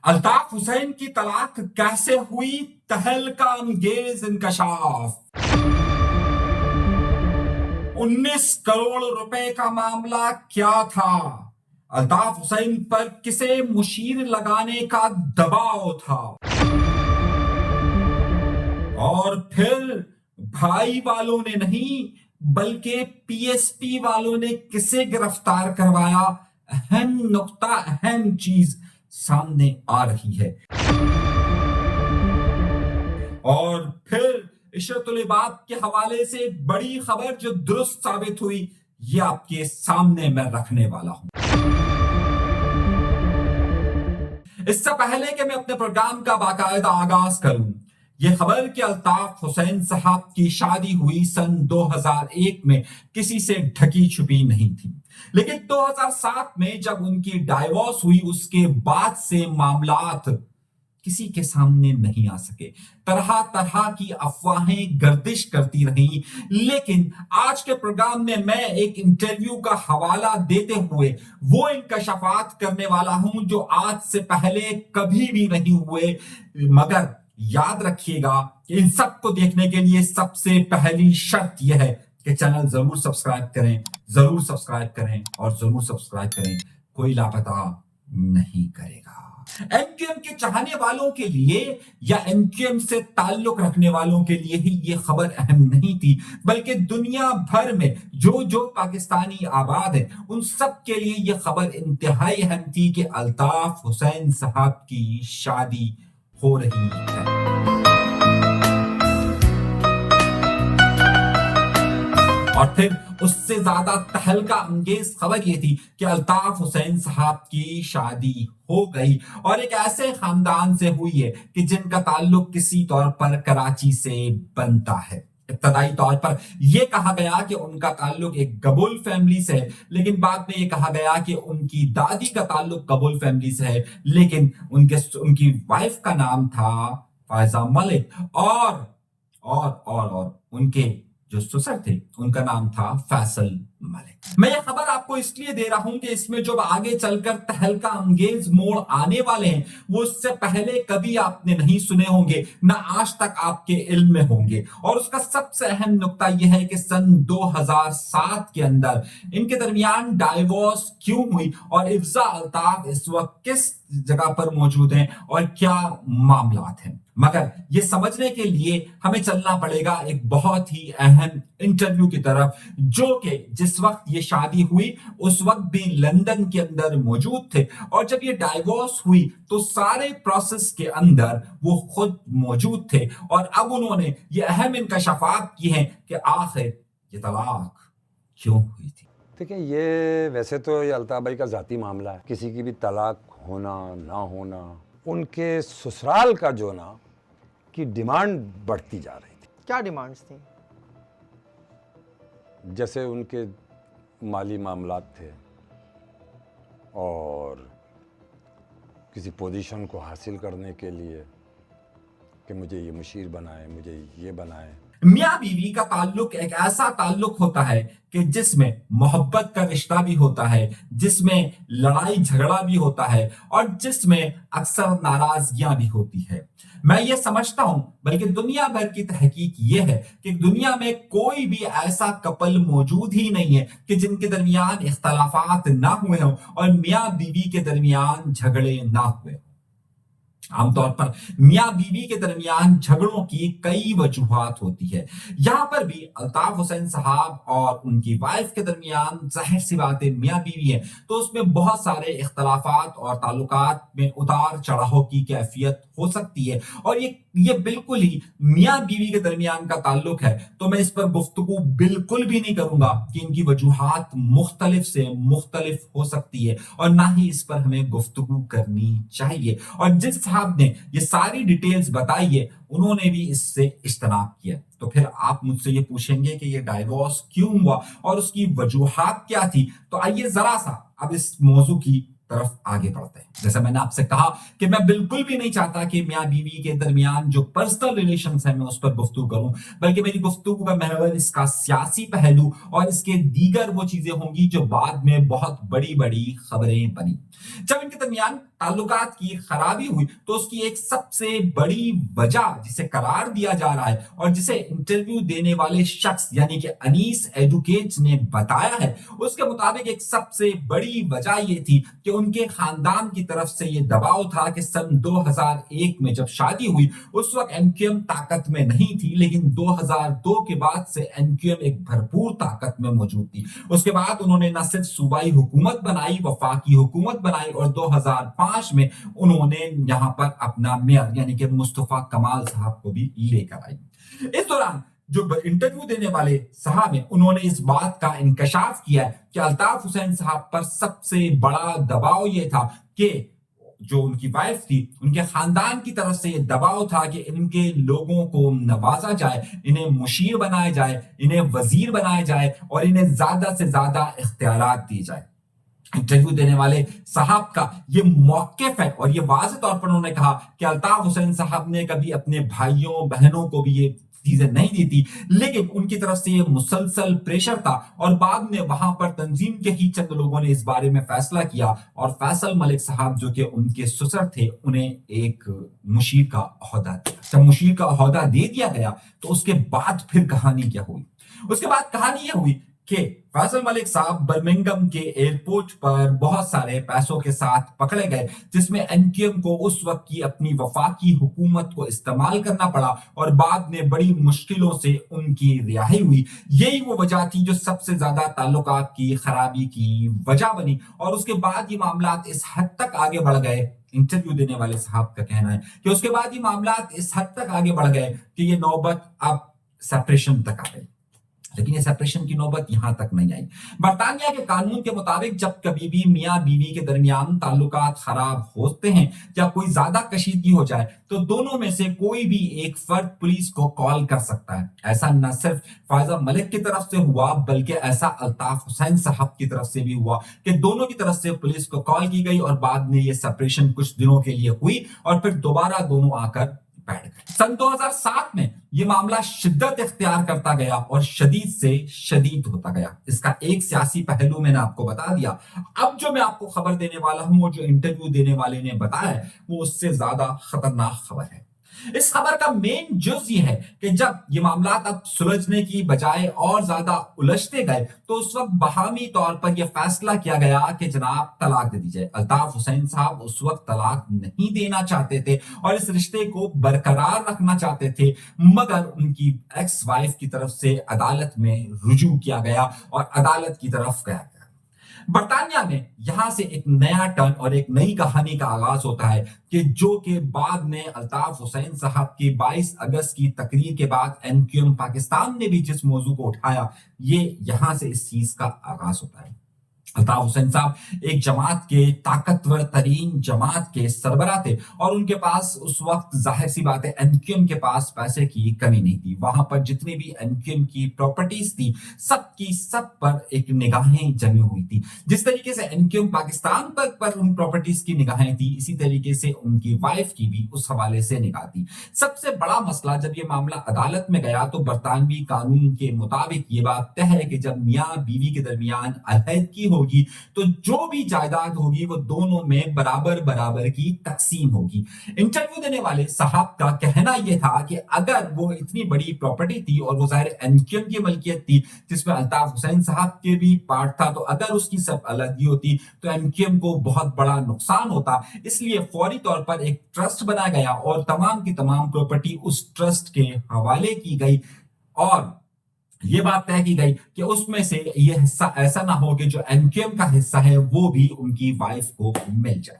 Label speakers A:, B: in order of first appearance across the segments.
A: الطاف حسین کی طلاق کیسے ہوئی؟ تہلکہ انگیز انکشاف۔ 19 کروڑ روپے کا معاملہ کیا تھا؟ الطاف حسین پر کسے مشیر لگانے کا دباؤ تھا؟ اور پھر بھائی والوں نے نہیں بلکہ پی ایس پی والوں نے کسے گرفتار کروایا؟ اہم نقطہ، اہم چیز سامنے آ رہی ہے۔ اور پھر عشرت العباد کے حوالے سے ایک بڑی خبر جو درست ثابت ہوئی، یہ آپ کے سامنے میں رکھنے والا ہوں۔ اس سے پہلے کہ میں اپنے پروگرام کا باقاعدہ آغاز کروں، یہ خبر کہ الطاف حسین صاحب کی شادی ہوئی سن 2001 میں کسی سے ڈھکی چھپی نہیں تھی، لیکن 2007 میں جب ان کی ڈائیورس ہوئی اس کے بعد سے معاملات کسی کے سامنے نہیں آ سکے۔ طرح طرح کی افواہیں گردش کرتی رہیں، لیکن آج کے پروگرام میں ایک انٹرویو کا حوالہ دیتے ہوئے وہ انکشافات کرنے والا ہوں جو آج سے پہلے کبھی بھی نہیں ہوئے۔ مگر یاد رکھیے گا کہ ان سب کو دیکھنے کے لیے سب سے پہلی شرط یہ ہے کہ چینل ضرور سبسکرائب کریں، ضرور سبسکرائب کریں اور ضرور سبسکرائب کریں، کوئی لاپتہ نہیں کرے گا۔ ایم کیو ایم کے چاہنے والوں کے لیے یا ایم کیو ایم سے تعلق رکھنے والوں کے لیے ہی یہ خبر اہم نہیں تھی، بلکہ دنیا بھر میں جو پاکستانی آباد ہیں ان سب کے لیے یہ خبر انتہائی اہم تھی کہ الطاف حسین صاحب کی شادی ہو رہی ہے۔ اور پھر اس سے زیادہ تہلکہ انگیز خبر یہ تھی کہ الطاف حسین صاحب کی شادی ہو گئی، اور ایک ایسے خاندان سے ہوئی ہے کہ جن کا تعلق کسی طور پر کراچی سے بنتا ہے۔ ابتدائی طور پر یہ کہا گیا کہ ان کا تعلق ایک گبول فیملی سے ہے، لیکن بعد میں یہ کہا گیا کہ ان کی دادی کا تعلق گبول فیملی سے ہے، لیکن ان کی وائف کا نام تھا فائزہ ملک، اور ان کے جو سسر تھے ان کا نام تھا فیصل ملک۔ میں یہ خبر آپ کو اس لیے دے رہا ہوں کہ اس میں جو آگے چل کر تہلکہ انگیز موڑ آنے والے ہیں وہ اس سے پہلے کبھی آپ نے نہیں سنے ہوں گے، نہ آج تک آپ کے علم میں ہوں گے۔ اور اس کا سب سے اہم نقطہ یہ ہے کہ سن 2007 کے اندر ان کے درمیان ڈائیورس کیوں ہوئی، اور افضا الطاف اس وقت کس جگہ پر موجود ہیں اور کیا معاملات ہیں۔ مگر یہ سمجھنے کے لیے ہمیں چلنا پڑے گا ایک بہت ہی اہم انٹرویو کی طرف، جو کہ جس وقت یہ شادی ہوئی اس وقت بھی لندن کے اندر موجود تھے، اور جب یہ ڈائیورس ہوئی تو سارے پروسیس کے اندر وہ خود موجود تھے، اور اب انہوں نے یہ اہم انکشافات کی ہیں کہ آخر یہ طلاق کیوں ہوئی تھی۔
B: دیکھیں، یہ ویسے تو یہ الطاف بھائی کا ذاتی معاملہ ہے، کسی کی بھی طلاق ہونا نہ ہونا، ان کے سسرال کا جو نا کی ڈیمانڈ بڑھتی جا رہی تھی۔
C: کیا ڈیمانڈز تھیں؟
B: جیسے ان کے مالی معاملات تھے، اور کسی پوزیشن کو حاصل کرنے کے لیے کہ مجھے یہ مشیر بنائے، مجھے یہ بنائے۔
A: میاں بیوی کا تعلق ایک ایسا تعلق ہوتا ہے کہ جس میں محبت کا رشتہ بھی ہوتا ہے، جس میں لڑائی جھگڑا بھی ہوتا ہے، اور جس میں اکثر ناراضگیاں بھی ہوتی ہے۔ میں یہ سمجھتا ہوں، بلکہ دنیا بھر کی تحقیق یہ ہے کہ دنیا میں کوئی بھی ایسا کپل موجود ہی نہیں ہے کہ جن کے درمیان اختلافات نہ ہوئے ہوں اور میاں بیوی کے درمیان جھگڑے نہ ہوئے ہوں۔ عام طور پر میاں بیوی کے درمیان جھگڑوں کی کئی وجوہات ہوتی ہے۔ یہاں پر بھی الطاف حسین صاحب اور ان کی وائف کے درمیان ظاہر سی بات ہے میاں بیوی ہے، تو اس میں بہت سارے اختلافات اور تعلقات میں اتار چڑھاؤ کی کیفیت ہو سکتی ہے، اور یہ بالکل ہی میاں بیوی کے درمیان کا تعلق ہے، تو میں اس پر گفتگو بالکل بھی نہیں کروں گا کہ ان کی وجوہات مختلف سے مختلف ہو سکتی ہے، اور نہ ہی اس پر ہمیں گفتگو کرنی چاہیے۔ اور جس صاحب نے یہ ساری ڈیٹیلز بتائی ہے انہوں نے بھی اس سے اجتناب کیا۔ تو پھر آپ مجھ سے یہ پوچھیں گے کہ یہ ڈائیورس کیوں ہوا اور اس کی وجوہات کیا تھی، تو آئیے ذرا سا اب اس موضوع کی तरफ आगे बढ़ते हैं। जैसे मैंने आपसे कहा कि मैं बिल्कुल भी नहीं चाहता कि मियां बीवी के दरमियान जो पर्सनल रिलेशंस है मैं उस पर गुफ्तगू करूं, बल्कि मेरी गुफ्तगू का महवर इसका सियासी पहलू और इसके दीगर वो चीजें होंगी जो बाद में बहुत बड़ी बड़ी खबरें बनी। जब इनके दरमियान ताल्लुकात की खराबी हुई तो उसकी एक सबसे बड़ी वजह जिसे करार दिया जा रहा है और जिसे इंटरव्यू देने वाले शख्स यानी कि अनीस एडवोकेट ने बताया है, उसके मुताबिक एक सबसे बड़ी वजह ये थी कि उनके खानदान की तरफ से ये दबाव था कि सन 2001 में जब शादी हुई उस वक्त एनक्यूएम ताकत में नहीं थी, लेकिन 2002 के बाद से एनक्यूएम एक भरपूर ताकत में मौजूद थी। उसके बाद उन्होंने न सिर्फ सूबाई हुकूमत बनाई, वफाकी हुकूमत बनाई और 2005 में उन्होंने यहां पर अपना मेयर यानी कि मुस्तफा कमाल साहब को भी लेकर आई। इस दौरान जो इंटरव्यू देने वाले साहब हैं उन्होंने इस बात का इंकशाफ किया कि अल्ताफ हुसैन साहब पर सबसे बड़ा दबाव ये था कि जो उनकी वाइफ थी उनके खानदान की तरफ से ये दबाव था कि इनके लोगों को नवाजा जाए, इन्हें मुशीर बनाया जाए, इन्हें वजीर बनाया जाए और इन्हें ज्यादा से ज्यादा इख्तियारात दिए जाए। इंटरव्यू देने वाले साहब का ये मौकिफ है और ये वाज़ेह तौर पर उन्होंने कहा कि अल्ताफ हुसैन साहब ने कभी अपने भाइयों बहनों को भी ये चीजें नहीं दी थी, लेकिन उनकी तरफ से ये मुसलसल प्रेशर था और बाद में वहां पर तंजीम के ही चंद लोगों ने इस बारे में फैसला किया और फैसल मलिक साहब जो कि उनके ससुर थे उन्हें एक मुशीर का ओहदा दिया। जब मुशीर का ओहदा दे दिया गया तो उसके बाद फिर कहानी क्या हुई? उसके बाद कहानी यह हुई कि फैसल मलिक साहब बर्मिंघम के एयरपोर्ट पर बहुत सारे पैसों के साथ पकड़े गए, जिसमें एनक्यूएम को उस वक्त की अपनी वफाकी हुकूमत को इस्तेमाल करना पड़ा और बाद में बड़ी मुश्किलों से उनकी रिहाई हुई। यही वो वजह थी जो सबसे ज्यादा ताल्लुकात की खराबी की वजह बनी और उसके बाद ये मामला इस हद तक आगे बढ़ गए। इंटरव्यू देने वाले साहब का कहना है कि उसके बाद ये मामला इस हद तक आगे बढ़ गए कि ये नौबत अब सेपरेशन तक आ गई, लेकिन ये सेपरेशन की नौबत यहां तक नहीं आई। बरतानिया के कानून के मुताबिक जब कभी भी मियां बीवी के दरमियान ताल्लुकात खराब होते हैं या कोई ज्यादा कशीदगी हो जाए तो दोनों में से कोई भी एक फर्द पुलिस को कॉल कर सकता है। ऐसा न सिर्फ फायजा मलिक की तरफ से हुआ बल्कि ऐसा अल्ताफ हुसैन साहब की तरफ से भी हुआ कि दोनों की तरफ से पुलिस को कॉल की गई और बाद में ये सेपरेशन कुछ दिनों के लिए हुई और फिर दोबारा दोनों आकर बैठ गए। सन 2007 में ये मामला शिद्दत इख्तियार करता गया और शदीद से शदीद होता गया। इसका एक सियासी पहलू मैंने आपको बता दिया। अब जो मैं आपको खबर देने वाला हूं वो जो इंटरव्यू देने वाले ने बताया है वो उससे ज्यादा खतरनाक खबर है। इस खबर का मेन जुज ये है कि जब ये मामला अब सुलझने की बजाय और ज्यादा उलझते गए तो उस वक्त बहामी तौर पर यह फैसला किया गया कि जनाब तलाक दे दी जाए। अल्ताफ हुसैन साहब उस वक्त तलाक नहीं देना चाहते थे और इस रिश्ते को बरकरार रखना चाहते थे, मगर उनकी एक्स वाइफ की तरफ से अदालत में रुजू किया गया और अदालत की तरफ गया। बरतानिया में यहां से एक नया टर्न और एक नई कहानी का आगाज होता है कि जो के बाद में अल्ताफ हुसैन साहब की 22 अगस्त की तकरीर के बाद एनक्यूएम पाकिस्तान ने भी जिस मौजू को उठाया ये यहां से इस चीज का आगाज होता है। अल्ताफ हुसैन साहब एक जमात के ताकतवर तरीन जमात के सरबराह थे और उनके पास उस वक्त जाहिर सी बात है एनक्यूएम के पास पैसे की कमी नहीं थी। वहां पर जितनी भी एनक्यूएम की प्रॉपर्टीज थी सब की सब पर एक निगाहें जमी हुई थी। जिस तरीके से एनक्यूएम पाकिस्तान पर उन प्रॉपर्टीज की निगाहें थी इसी तरीके से उनकी वाइफ की भी उस हवाले से निगाह थी। सबसे बड़ा मसला जब ये मामला अदालत में गया तो बरतानवी कानून के मुताबिक ये बात तय है कि जब मियां बीवी के दरमियान अलहदगी होगी तो जो भी जायदाद होगी वो दोनों में बराबर बराबर की तकसीम होगी। इंटरव्यू देने वाले साहब का कहना यह था कि अगर वो इतनी बड़ी प्रॉपर्टी थी और वो जाहिर एनक्यूएम की मलकियत थी जिसमें अल्ताफ हुसैन साहब के भी पार्ट था, तो अगर उसकी सब अलहदगी होती तो एनक्यूएम को बहुत बड़ा नुकसान होता। इसलिए फौरी तौर पर एक ट्रस्ट बनाया गया और तमाम की तमाम प्रॉपर्टी उस ट्रस्ट के हवाले की गई और ये बात तय की गई कि उसमें से ये हिस्सा ऐसा ना हो कि जो एनक्यूएम का हिस्सा है वो भी उनकी वाइफ को मिल जाए।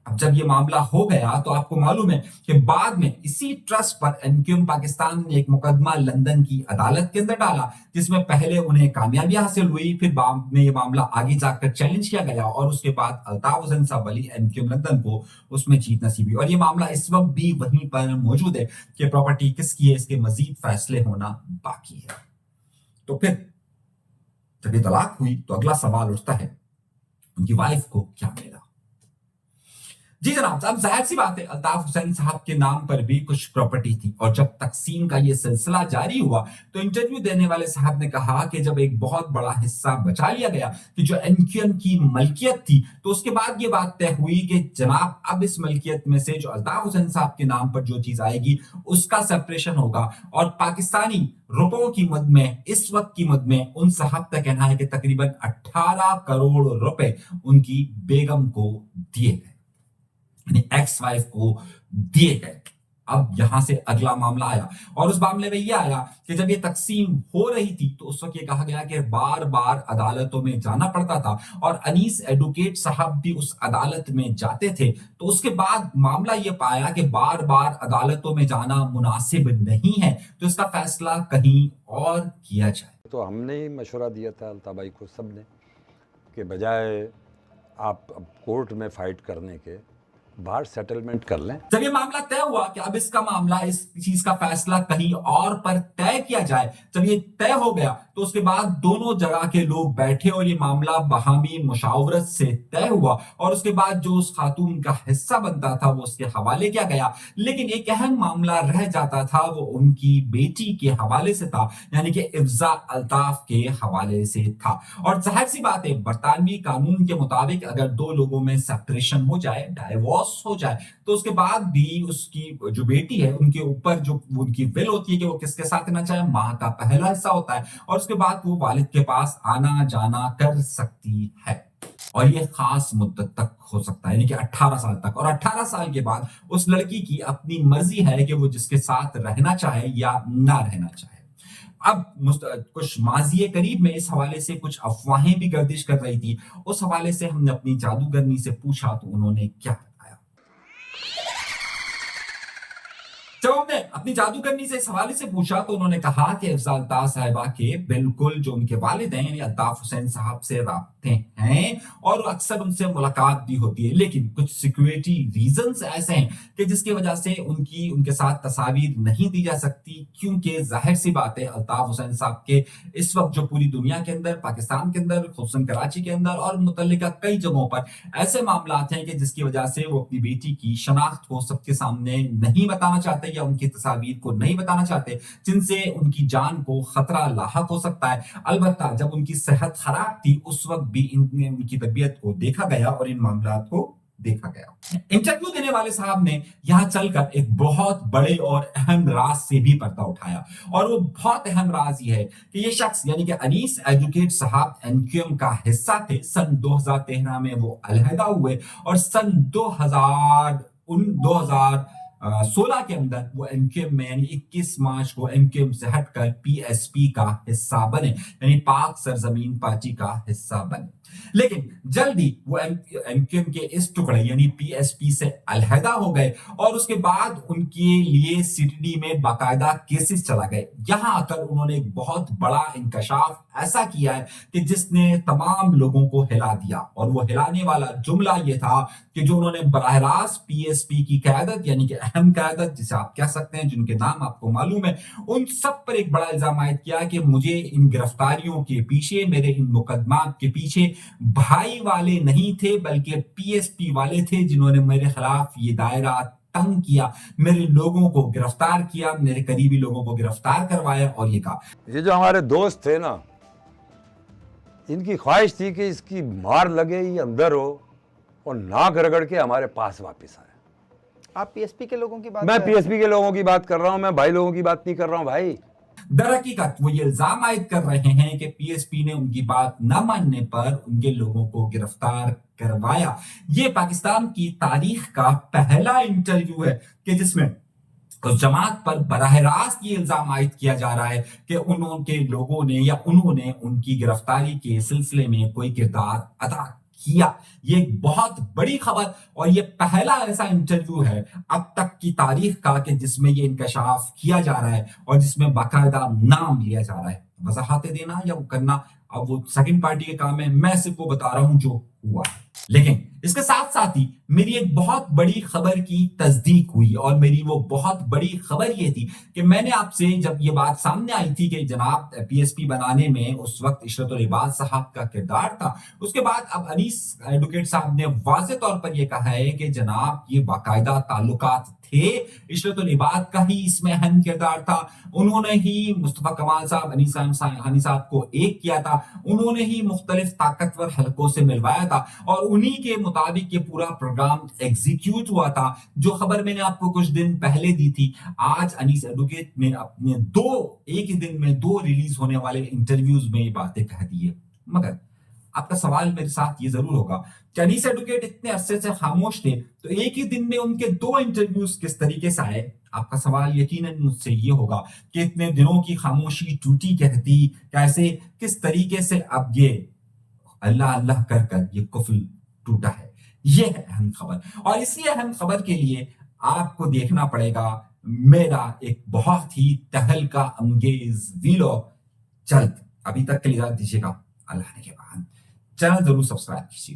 A: अब जब ये मामला हो गया तो आपको मालूम है कि बाद में इसी ट्रस्ट पर एनक्यूएम पाकिस्तान ने एक मुकदमा लंदन की अदालत के अंदर डाला जिसमें पहले उन्हें कामयाबी हासिल हुई, फिर बाद में ये मामला आगे जाकर चैलेंज किया गया और उसके बाद अल्ताफ हुसैन साहब वाली एनक्यूएम लंदन को उसमें जीत नसीब हुई और ये मामला इस वक्त भी वहीं पर मौजूद है कि प्रॉपर्टी किसकी है, इसके मजीद फैसले होना बाकी है। तो फिर जब ये तलाक हुई तो अगला सवाल उठता है उनकी वाइफ को क्या मिला। जी जनाब, अब जाहिर सी बात है अल्ताफ हुसैन साहब के नाम पर भी कुछ प्रॉपर्टी थी, और जब तकसीम का ये सिलसिला जारी हुआ तो इंटरव्यू देने वाले साहब ने कहा कि जब एक बहुत बड़ा हिस्सा बचा लिया गया कि जो एनक्यूएम की मलकियत थी, तो उसके बाद ये बात तय हुई कि जनाब अब इस मलकियत में से जो अल्ताफ हुसैन साहब के नाम पर जो चीज आएगी उसका सेपरेशन होगा, और पाकिस्तानी रुपयों की मद में, इस वक्त की मद में, उन साहब का कहना है कि तकरीबन 18 करोड़ रुपए उनकी बेगम को दिए गए, यानी एक्स वाइफ को दिए गए। अब यहां से अगला मामला आया, और उस मामले में यह आया कि जब ये तकसीम हो रही थी तो उस वक्त ये कहा गया कि बार बार अदालतों में जाना पड़ता था, और अनीस एडवोकेट साहब भी उस अदालत में जाते थे। तो उसके बाद मामला ये पाया कि बार बार अदालतों में जाना मुनासिब नहीं है, तो इसका फैसला कहीं और किया जाए।
B: तो हमने ही मशवरा दिया था अल्ताफ भाई को, सब ने, कि बजाय आप अब कोर्ट में फाइट करने के बाहर सेटलमेंट कर लें।
A: जब ये मामला तय हुआ कि अब इसका मामला, इस चीज का फैसला कहीं और पर तय किया जाए, जब ये तय हो गया तो उसके बाद दोनों जगह के लोग बैठे और ये मामला बहामी मुशावरत से तय हुआ, और उसके बाद जो उस खातून का हिस्सा बनता था वो उसके हवाले किया गया। लेकिन एक अहम मामला रह जाता था, वो उनकी बेटी के हवाले से था, यानी कि इफ्जा अल्ताफ के हवाले से था। और जाहिर सी बात है, बरतानवी कानून के मुताबिक अगर दो लोगों में सेपरेशन हो जाए, डाइवोर्स हो जाए, तो उसके बाद भी उसकी जो बेटी है उनके ऊपर जो उनकी विल होती है कि वो किसके साथ रहना चाहे, मां का पहला हिस्सा होता है, और उसके बाद वो वालिद के पास आना जाना कर सकती है, और ये खास मुद्दत तक हो सकता है, यानी कि 18 साल तक। और 18 साल के बाद उस लड़की की अपनी मर्जी है कि वो जिसके साथ रहना चाहे या ना रहना चाहे। अब कुछ माजिए करीब में इस हवाले से कुछ अफवाहें भी गर्दिश कर रही थी। उस हवाले से हमने अपनी जादूगरनी से पूछा तो उन्होंने क्या बताया। जब हमने अपनी जादूगरनी से इस हवाले से पूछा तो उन्होंने कहा कि इफ्जा अल्ताफ साहिबा के बिल्कुल जो उनके वालिद हैं, यानी अल्ताफ हुसैन साहब से राब्ते हैं, और अक्सर उनसे मुलाकात भी होती है, लेकिन कुछ सिक्योरिटी रीजंस ऐसे हैं कि जिसकी वजह से उनके साथ तस्वीर नहीं दी जा सकती, क्योंकि जाहिर सी बात है अल्ताफ हुसैन साहब के इस वक्त जो पूरी दुनिया के अंदर, पाकिस्तान के अंदर, खुसूसन कराची के अंदर और मुतल्लिका कई जगहों पर ऐसे मामला हैं कि जिसकी वजह से वो अपनी बेटी की शनाख्त को सबके सामने नहीं बताना चाहते या उनकी तस्वीर को नहीं बताना चाहते, जिनसे उनकी जान को खतरा लाहक हो सकता है। अलबत्ता जब उनकी सेहत खराब थी उस वक्त भी इनमें उनकी तबीयत को देखा गया और इन मामलात को देखा गया। इंटरव्यू देने वाले साहब ने यहां चलकर एक बहुत बड़े और अहम राज से भी पर्दा उठाया, और वो बहुत अहम राज ये है कि ये शख्स यानी कि अनीस एडवोकेट साहब एनक्यूएम का हिस्सा थे। सन 2013 में वो अलहदा हुए, और सन 2016 के अंदर वो एमक्यूएम में, यानी 21 मार्च को एमक्यूएम से हटकर पीएसपी का हिस्सा बने, यानी पाक सरजमीन पार्टी का हिस्सा बने। लेकिन जल्दी वो एमक्यूएम के इस टुकड़े यानी पीएसपी से अलहदा हो गए, और उसके बाद उनके लिए सीटीडी में बाकायदा केसेस चला गए। यहां आकर उन्होंने एक बहुत बड़ा इंकशाफ ऐसा किया है कि जिसने तमाम लोगों को हिला दिया, और वो हिलाने वाला जुमला ये था कि जो उन्होंने बराह रास्त पीएसपी की क़यादत, यानी कि अहम क़यादत जिसे आप कह सकते हैं, जिनके नाम आपको मालूम है, उन सब पर एक बड़ा इल्जाम आयद किया कि मुझे इन गिरफ्तारियों के पीछे, मेरे इन मुकदमात के पीछे भाई वाले नहीं थे बल्कि पीएसपी वाले थे, जिन्होंने मेरे खिलाफ ये दायरा तंग किया, मेरे लोगों को गिरफ्तार किया, मेरे करीबी लोगों को गिरफ्तार करवाया, और ये कहा।
B: ये जो हमारे दोस्त थे ना, इनकी ख्वाहिश थी कि इसकी मार लगे, ये अंदर हो और नाक रगड़ के हमारे पास वापस आए।
C: आप पीएसपी के लोगों की बात
B: मैं पीएसपी के लोगों की बात कर रहा हूं, मैं भाई लोगों की बात नहीं कर रहा हूं भाई।
A: दरहकीकत वो ये इल्जाम आयद कर रहे हैं कि पीएसपी ने उनकी बात न मानने पर उनके लोगों को गिरफ्तार करवाया। ये पाकिस्तान की तारीख का पहला इंटरव्यू है कि जिसमें उस जमात पर बराह रास्त ये इल्जाम आयद किया जा रहा है कि उनके लोगों ने या उन्होंने उनकी गिरफ्तारी के सिलसिले में कोई किरदार अदा किया। ये एक बहुत बड़ी खबर, और ये पहला ऐसा इंटरव्यू है अब तक की तारीख का कि जिसमें ये इंकशाफ किया जा रहा है और जिसमें बाकायदा नाम लिया जा रहा है। वजाहतें देना या वो करना अब वो सेकंड पार्टी के काम है, मैं सिर्फ वो बता रहा हूं जो हुआ। लेकिन اس کے ساتھ ساتھ ہی میری ایک بہت بڑی خبر کی تصدیق ہوئی, اور میری وہ بہت بڑی خبر یہ تھی کہ میں نے آپ سے جب یہ بات سامنے آئی تھی کہ جناب پی ایس پی بنانے میں اس وقت عشرت العباد صاحب کا کردار تھا, اس کے بعد اب انیس ایڈوکیٹ صاحب نے واضح طور پر یہ کہا ہے کہ جناب یہ باقاعدہ تعلقات تھے, عشرت العباد کا ہی اس میں اہم کردار تھا, انہوں نے ہی مصطفیٰ کمال صاحب ہنی صاحب کو ایک کیا تھا, انہوں نے ہی مختلف طاقتور حلقوں سے ملوایا تھا, اور انہی کے مطابق یہ پورا پروگرام ایگزیکیوٹ ہوا تھا. جو خبر میں نے آپ کو کچھ دن پہلے دی تھی, آج انیس ایڈوکیٹ نے اپنے ایک ہی دن میں 2 ریلیز ہونے والے انٹرویوز میں یہ باتیں کہہ دی ہے. مگر آپ کا سوال میرے ساتھ یہ ضرور ہوگا کہ انیس ایڈوکیٹ اتنے عرصے سے خاموش تھے, تو ایک ہی دن میں ان کے 2 انٹرویوز کس طریقے سے آئے؟ آپ کا سوال یقیناً مجھ سے یہ ہوگا کہ اتنے دنوں کی خاموشی ٹوٹی کہتی کیسے, کس طریقے سے اب یہ اللہ اللہ کر کر یہ قفل ٹوٹا ہے. یہ ہے اہم خبر, اور اسی اہم خبر کے لیے آپ کو دیکھنا پڑے گا میرا ایک بہت ہی تہلکہ انگیز ویلوگ جلد. ابھی تک کے لیے اجازت دیجیے گا, اللہ نے کے بعد چینل ضرور سبسکرائب کیجیے گا.